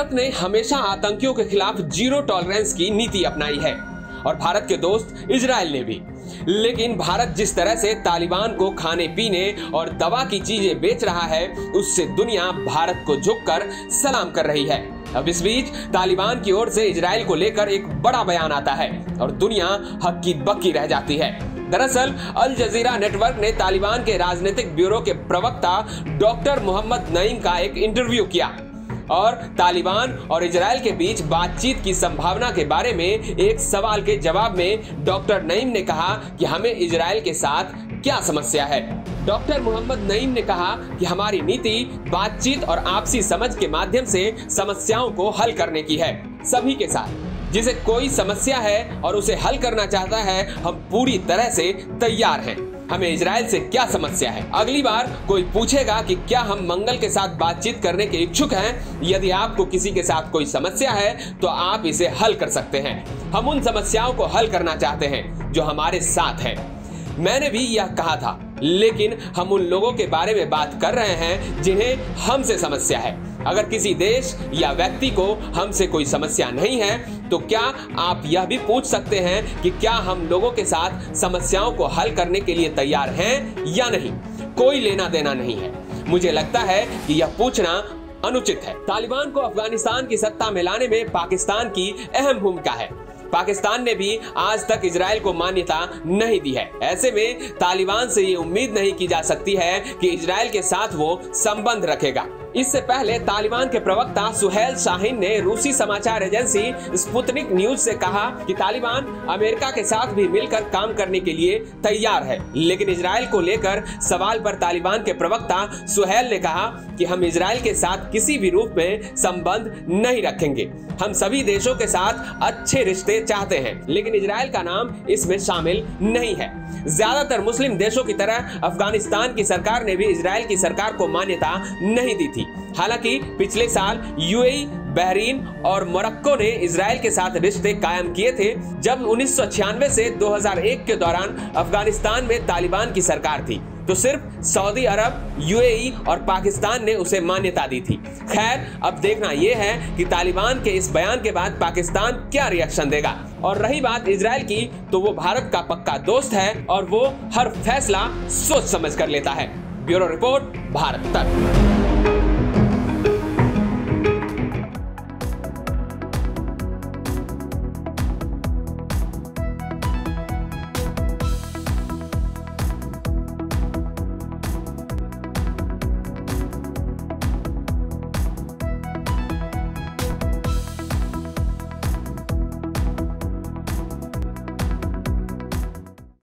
भारत ने हमेशा आतंकियों के खिलाफ जीरो टॉलरेंस की नीति अपनाई है और भारत के दोस्त इजराइल ने भी। लेकिन भारत जिस तरह से तालिबान को खाने पीने और दवा की चीजें बेच रहा है, उससे दुनिया भारत को झुककर सलाम कर रही है। अब इस बीच तालिबान की ओर से इजराइल को लेकर एक बड़ा बयान आता है और दुनिया हक्की बक्की रह जाती है। दरअसल अल जजीरा नेटवर्क ने तालिबान के राजनीतिक ब्यूरो के प्रवक्ता डॉक्टर मोहम्मद नईम का एक इंटरव्यू किया और तालिबान और इजराइल के बीच बातचीत की संभावना के बारे में एक सवाल के जवाब में डॉक्टर नईम ने कहा कि हमें इजराइल के साथ क्या समस्या है। डॉक्टर मोहम्मद नईम ने कहा कि हमारी नीति बातचीत और आपसी समझ के माध्यम से समस्याओं को हल करने की है। सभी के साथ जिसे कोई समस्या है और उसे हल करना चाहता है, हम पूरी तरह से तैयार हैं। हमें इजराइल से क्या समस्या है? अगली बार कोई पूछेगा कि क्या हम मंगल के साथ बातचीत करने के इच्छुक हैं? यदि आपको किसी के साथ कोई समस्या है तो आप इसे हल कर सकते हैं। हम उन समस्याओं को हल करना चाहते हैं जो हमारे साथ हैं। मैंने भी यह कहा था, लेकिन हम उन लोगों के बारे में बात कर रहे हैं जिन्हें हमसे समस्या है। अगर किसी देश या व्यक्ति को हमसे कोई समस्या नहीं है तो क्या आप यह भी पूछ सकते हैं कि क्या हम लोगों के साथ समस्याओं को हल करने के लिए तैयार हैं या नहीं? कोई लेना देना नहीं है। मुझे लगता है कि यह पूछना अनुचित है। तालिबान को अफगानिस्तान की सत्ता में लाने में पाकिस्तान की अहम भूमिका है। पाकिस्तान ने भी आज तक इजराइल को मान्यता नहीं दी है। ऐसे में तालिबान से ये उम्मीद नहीं की जा सकती है कि इजराइल के साथ वो संबंध रखेगा। इससे पहले तालिबान के प्रवक्ता सुहेल शाहीन ने रूसी समाचार एजेंसी स्पुतनिक न्यूज से कहा कि तालिबान अमेरिका के साथ भी मिलकर काम करने के लिए तैयार है। लेकिन इजराइल को लेकर सवाल पर तालिबान के प्रवक्ता सुहेल ने कहा कि हम इजराइल के साथ किसी भी रूप में संबंध नहीं रखेंगे। हम सभी देशों के साथ अच्छे रिश्ते चाहते हैं, लेकिन इजराइल का नाम इसमें शामिल नहीं है। ज्यादातर मुस्लिम देशों की तरह अफगानिस्तान की सरकार ने भी इजराइल की सरकार को मान्यता नहीं दी थी। हालांकि पिछले साल यूएई, बहरीन और मोरक्को ने इजराइल के साथ रिश्ते कायम किए थे जब 1996 से 2001 के दौरान अफगानिस्तान में तालिबान की सरकार थी, तो सिर्फ सऊदी अरब, यूएई और पाकिस्तान ने उसे मान्यता दी थी। खैर, अब देखना यह है कि तालिबान के इस बयान के बाद पाकिस्तान क्या रिएक्शन देगा। और रही बात इजराइल की, तो वो भारत का पक्का दोस्त है और वो हर फैसला सोच समझ कर लेता है। ब्यूरो रिपोर्ट, भारत तक।